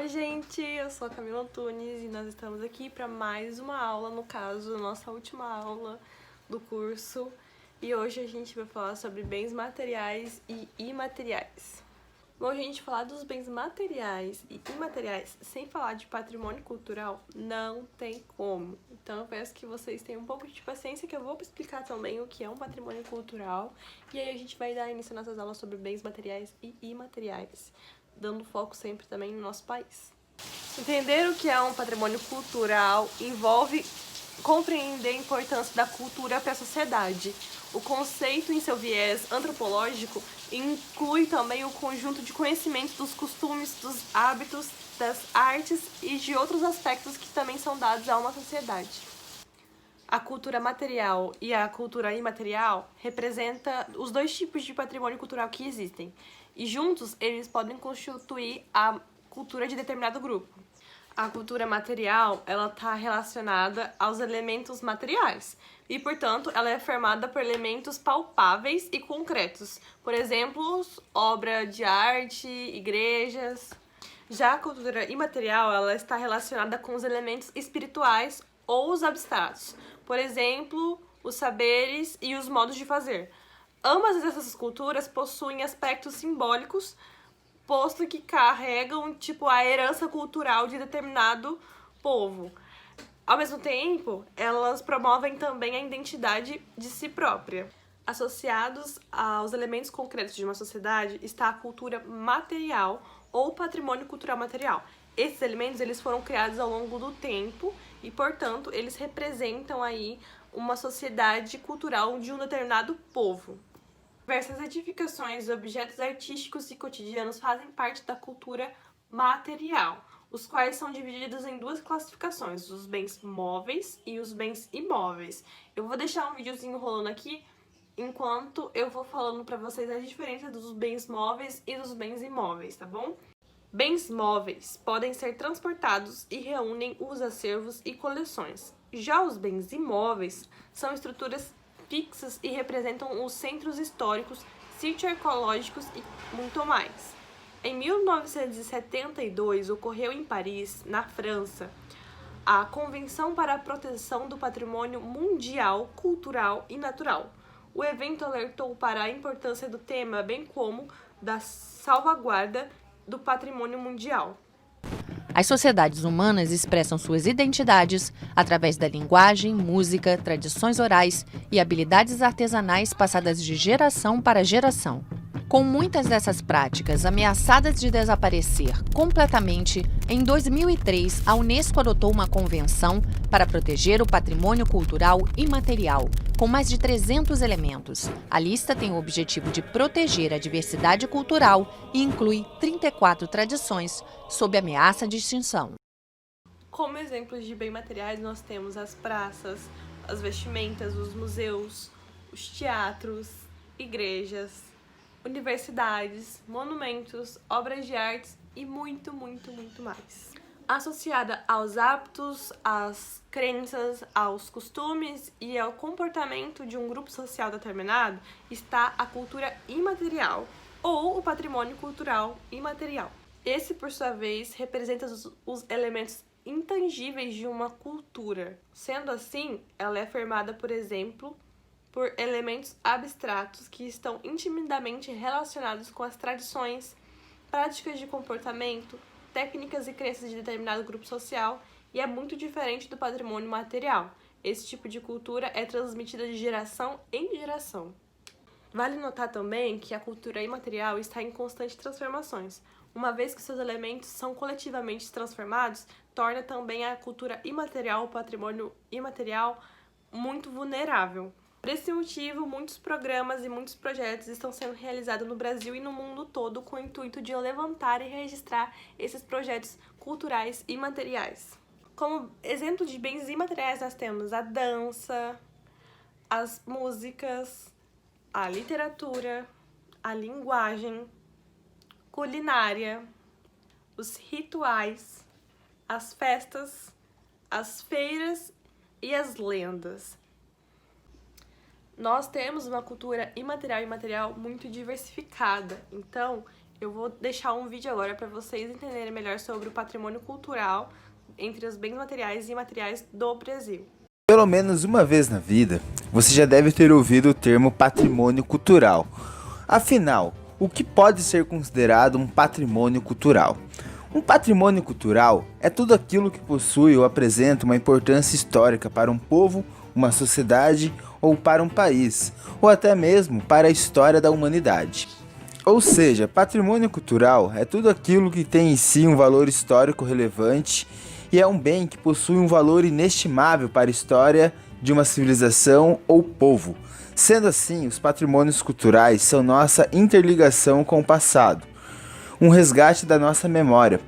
Oi gente, eu sou a Camila Antunes e nós estamos aqui para mais uma aula, no caso, nossa última aula do curso. E hoje a gente vai falar sobre bens materiais e imateriais. Bom, a gente falar dos bens materiais e imateriais sem falar de patrimônio cultural não tem como. Então eu peço que vocês tenham um pouco de paciência que eu vou explicar também o que é um patrimônio cultural. E aí a gente vai dar início às nossas aulas sobre bens materiais e imateriais, dando foco sempre também no nosso país. Entender o que é um patrimônio cultural envolve compreender a importância da cultura para a sociedade. O conceito, em seu viés antropológico, inclui também o conjunto de conhecimentos dos costumes, dos hábitos, das artes e de outros aspectos que também são dados a uma sociedade. A cultura material e a cultura imaterial representam os dois tipos de patrimônio cultural que existem, e juntos eles podem constituir a cultura de determinado grupo. A cultura material, ela está relacionada aos elementos materiais e, portanto, ela é formada por elementos palpáveis e concretos. Por exemplo, obra de arte, igrejas. Já a cultura imaterial, ela está relacionada com os elementos espirituais ou os abstratos. Por exemplo, os saberes e os modos de fazer. Ambas essas culturas possuem aspectos simbólicos, posto que carregam, a herança cultural de determinado povo. Ao mesmo tempo, elas promovem também a identidade de si própria. Associados aos elementos concretos de uma sociedade está a cultura material ou patrimônio cultural material. Esses elementos eles foram criados ao longo do tempo e, portanto, eles representam aí uma sociedade cultural de um determinado povo. Diversas edificações, objetos artísticos e cotidianos fazem parte da cultura material, os quais são divididos em duas classificações, os bens móveis e os bens imóveis. Eu vou deixar um videozinho rolando aqui, enquanto eu vou falando para vocês a diferença dos bens móveis e dos bens imóveis, tá bom? Bens móveis podem ser transportados e reúnem os acervos e coleções. Já os bens imóveis são estruturas fixas e representam os centros históricos, sítios ecológicos e muito mais. Em 1972, ocorreu em Paris, na França, a Convenção para a Proteção do Patrimônio Mundial, Cultural e Natural. O evento alertou para a importância do tema, bem como da salvaguarda do patrimônio mundial. As sociedades humanas expressam suas identidades através da linguagem, música, tradições orais e habilidades artesanais passadas de geração para geração. Com muitas dessas práticas ameaçadas de desaparecer completamente, em 2003 a Unesco adotou uma convenção para proteger o patrimônio cultural imaterial, com mais de 300 elementos. A lista tem o objetivo de proteger a diversidade cultural e inclui 34 tradições sob ameaça de extinção. Como exemplos de bens materiais, nós temos as praças, as vestimentas, os museus, os teatros, igrejas, universidades, monumentos, obras de artes e muito mais. Associada aos hábitos, às crenças, aos costumes e ao comportamento de um grupo social determinado está a cultura imaterial ou o patrimônio cultural imaterial. Esse, por sua vez, representa os elementos intangíveis de uma cultura. Sendo assim, ela é formada, por exemplo, por elementos abstratos que estão intimamente relacionados com as tradições, práticas de comportamento, técnicas e crenças de determinado grupo social e é muito diferente do patrimônio material. Esse tipo de cultura é transmitida de geração em geração. Vale notar também que a cultura imaterial está em constantes transformações. Uma vez que seus elementos são coletivamente transformados, torna também a cultura imaterial, o patrimônio imaterial, muito vulnerável. Por esse motivo, muitos programas e muitos projetos estão sendo realizados no Brasil e no mundo todo com o intuito de levantar e registrar esses projetos culturais imateriais. Como exemplo de bens imateriais, nós temos a dança, as músicas, a literatura, a linguagem, culinária, os rituais, as festas, as feiras e as lendas. Nós temos uma cultura imaterial e material muito diversificada, então Eu vou deixar um vídeo agora para vocês entenderem melhor sobre o patrimônio cultural entre os bens materiais e imateriais do Brasil. Pelo menos uma vez na vida, você já deve ter ouvido o termo patrimônio cultural. Afinal, o que pode ser considerado um patrimônio cultural? Um patrimônio cultural é tudo aquilo que possui ou apresenta uma importância histórica para um povo, uma sociedade ou para um país, ou até mesmo para a história da humanidade. Ou seja, patrimônio cultural é tudo aquilo que tem em si um valor histórico relevante e é um bem que possui um valor inestimável para a história de uma civilização ou povo. Sendo assim, os patrimônios culturais são nossa interligação com o passado, um resgate da nossa memória,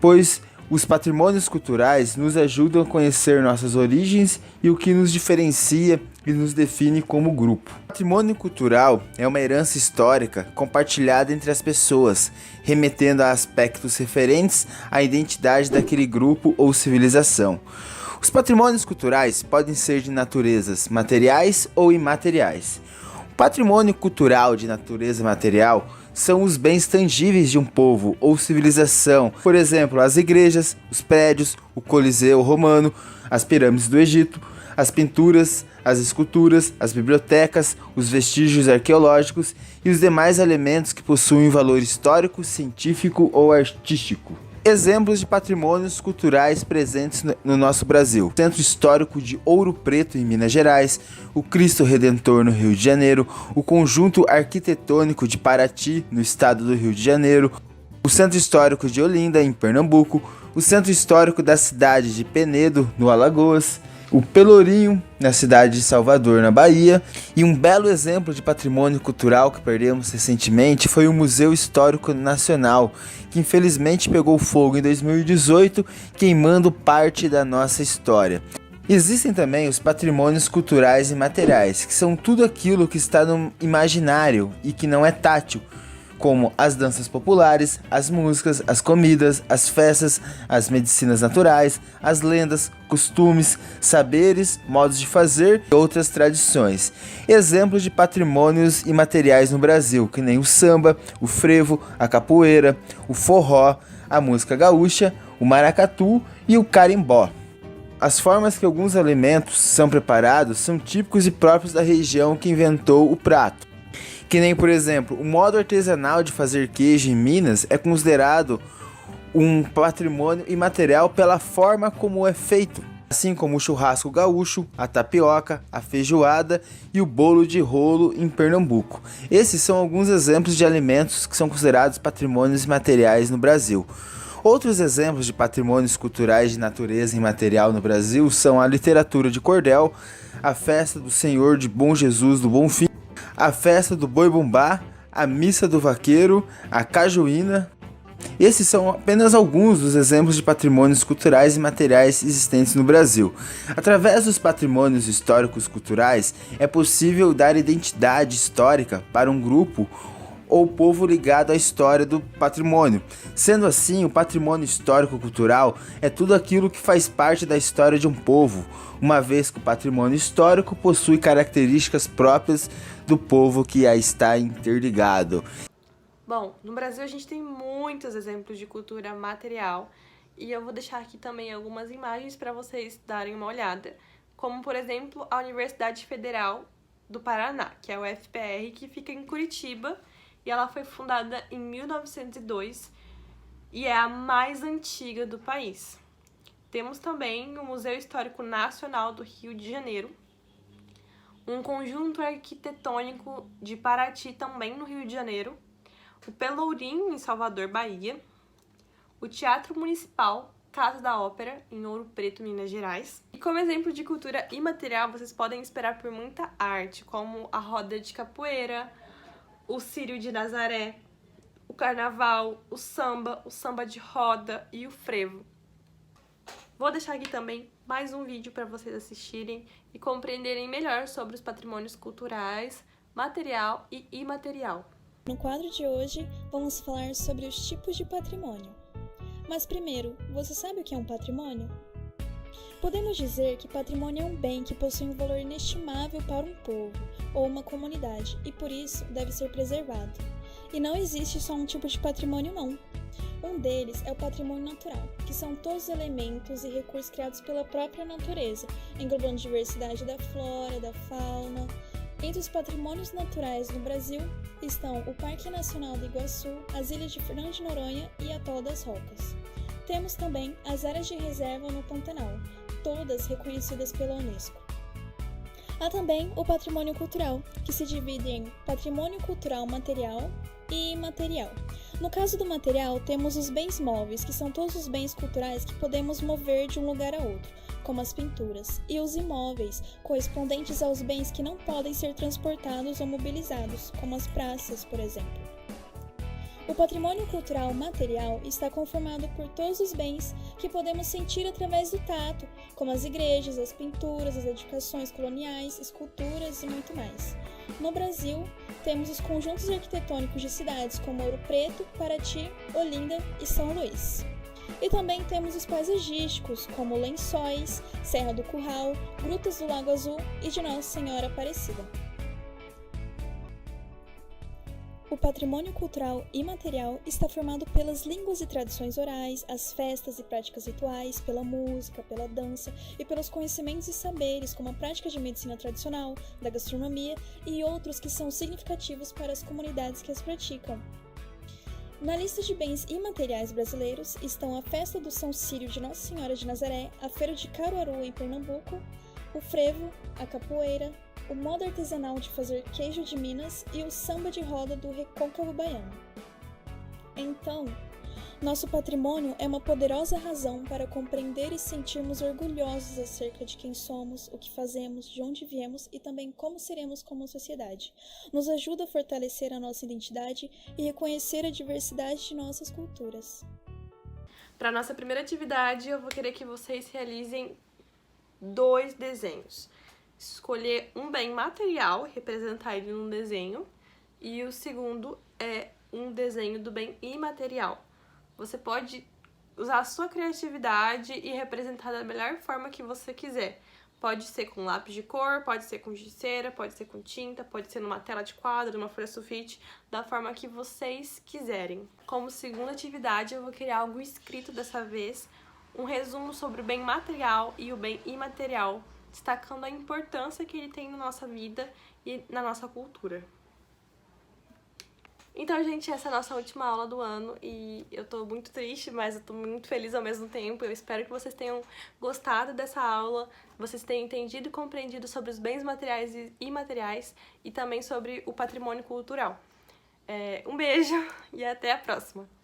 pois os patrimônios culturais nos ajudam a conhecer nossas origens e o que nos diferencia e nos define como grupo. O patrimônio cultural é uma herança histórica compartilhada entre as pessoas, remetendo a aspectos referentes à identidade daquele grupo ou civilização. Os patrimônios culturais podem ser de naturezas materiais ou imateriais. O patrimônio cultural de natureza material são os bens tangíveis de um povo ou civilização, por exemplo, as igrejas, os prédios, o Coliseu Romano, as pirâmides do Egito, as pinturas, as esculturas, as bibliotecas, os vestígios arqueológicos e os demais elementos que possuem valor histórico, científico ou artístico. Exemplos de patrimônios culturais presentes no nosso Brasil: o Centro Histórico de Ouro Preto em Minas Gerais, o Cristo Redentor no Rio de Janeiro, o Conjunto Arquitetônico de Paraty no estado do Rio de Janeiro, o Centro Histórico de Olinda em Pernambuco, o Centro Histórico da cidade de Penedo no Alagoas, o Pelourinho, na cidade de Salvador, na Bahia, e um belo exemplo de patrimônio cultural que perdemos recentemente foi o Museu Histórico Nacional, que infelizmente pegou fogo em 2018, queimando parte da nossa história. Existem também os patrimônios culturais imateriais, que são tudo aquilo que está no imaginário e que não é tátil, como as danças populares, as músicas, as comidas, as festas, as medicinas naturais, as lendas, costumes, saberes, modos de fazer e outras tradições. Exemplos de patrimônios imateriais no Brasil, que nem o samba, o frevo, a capoeira, o forró, a música gaúcha, o maracatu e o carimbó. As formas que alguns alimentos são preparados são típicos e próprios da região que inventou o prato. Que nem, por exemplo, o modo artesanal de fazer queijo em Minas é considerado um patrimônio imaterial pela forma como é feito, assim como o churrasco gaúcho, a tapioca, a feijoada e o bolo de rolo em Pernambuco. Esses são alguns exemplos de alimentos que são considerados patrimônios imateriais no Brasil. Outros exemplos de patrimônios culturais de natureza imaterial no Brasil são a literatura de cordel, a festa do Senhor de Bom Jesus do Bonfim, a festa do Boi-Bumbá, a missa do vaqueiro, a cajuína. Esses são apenas alguns dos exemplos de patrimônios culturais e materiais existentes no Brasil. Através dos patrimônios históricos culturais, é possível dar identidade histórica para um grupo ou povo ligado à história do patrimônio. Sendo assim, o patrimônio histórico-cultural é tudo aquilo que faz parte da história de um povo, uma vez que o patrimônio histórico possui características próprias do povo que a está interligado. Bom, no Brasil a gente tem muitos exemplos de cultura material e eu vou deixar aqui também algumas imagens para vocês darem uma olhada, como por exemplo a Universidade Federal do Paraná, que é o UFPR, que fica em Curitiba, e ela foi fundada em 1902 e é a mais antiga do país. Temos também o Museu Histórico Nacional do Rio de Janeiro, um conjunto arquitetônico de Paraty, também no Rio de Janeiro, o Pelourinho, em Salvador, Bahia, o Teatro Municipal Casa da Ópera, em Ouro Preto, Minas Gerais. E como exemplo de cultura imaterial, vocês podem esperar por muita arte, como a roda de capoeira, o Círio de Nazaré, o carnaval, o samba de roda e o frevo. Vou deixar aqui também mais um vídeo para vocês assistirem e compreenderem melhor sobre os patrimônios culturais, material e imaterial. No quadro de hoje, vamos falar sobre os tipos de patrimônio. Mas primeiro, você sabe o que é um patrimônio? Podemos dizer que patrimônio é um bem que possui um valor inestimável para um povo ou uma comunidade e por isso deve ser preservado. E não existe só um tipo de patrimônio, não. Um deles é o patrimônio natural, que são todos os elementos e recursos criados pela própria natureza, englobando diversidade da flora, da fauna. Entre os patrimônios naturais no Brasil estão o Parque Nacional do Iguaçu, as ilhas de Fernando de Noronha e Atol das Rocas. Temos também as áreas de reserva no Pantanal, todas reconhecidas pela Unesco. Há também o patrimônio cultural, que se divide em patrimônio cultural material e imaterial. No caso do material, temos os bens móveis, que são todos os bens culturais que podemos mover de um lugar a outro, como as pinturas, e os imóveis, correspondentes aos bens que não podem ser transportados ou mobilizados, como as praças, por exemplo. O patrimônio cultural material está conformado por todos os bens que podemos sentir através do tato, como as igrejas, as pinturas, as edificações coloniais, esculturas e muito mais. No Brasil, temos os conjuntos arquitetônicos de cidades como Ouro Preto, Paraty, Olinda e São Luís. E também temos os paisagísticos, como Lençóis, Serra do Curral, Grutas do Lago Azul e de Nossa Senhora Aparecida. O patrimônio cultural imaterial está formado pelas línguas e tradições orais, as festas e práticas rituais, pela música, pela dança e pelos conhecimentos e saberes, como a prática de medicina tradicional, da gastronomia e outros que são significativos para as comunidades que as praticam. Na lista de bens imateriais brasileiros estão a Festa do São Círio de Nossa Senhora de Nazaré, a Feira de Caruaru em Pernambuco, o frevo, a capoeira, o modo artesanal de fazer queijo de Minas e o samba de roda do Recôncavo Baiano. Então, nosso patrimônio é uma poderosa razão para compreender e sentirmos orgulhosos acerca de quem somos, o que fazemos, de onde viemos e também como seremos como sociedade. Nos ajuda a fortalecer a nossa identidade e reconhecer a diversidade de nossas culturas. Para nossa primeira atividade, eu vou querer que vocês realizem 2 desenhos. Escolher um bem material, representar ele num desenho, e o segundo é um desenho do bem imaterial. Você pode usar a sua criatividade e representar da melhor forma que você quiser. Pode ser com lápis de cor, pode ser com giz-cera, pode ser com tinta, pode ser numa tela de quadro, numa folha sulfite, da forma que vocês quiserem. Como segunda atividade, eu vou criar algo escrito dessa vez, um resumo sobre o bem material e o bem imaterial, destacando a importância que ele tem na nossa vida e na nossa cultura. Então, gente, essa é a nossa última aula do ano e eu tô muito triste, mas eu tô muito feliz ao mesmo tempo. Eu espero que vocês tenham gostado dessa aula, vocês tenham entendido e compreendido sobre os bens materiais e imateriais e também sobre o patrimônio cultural. Um beijo e até a próxima!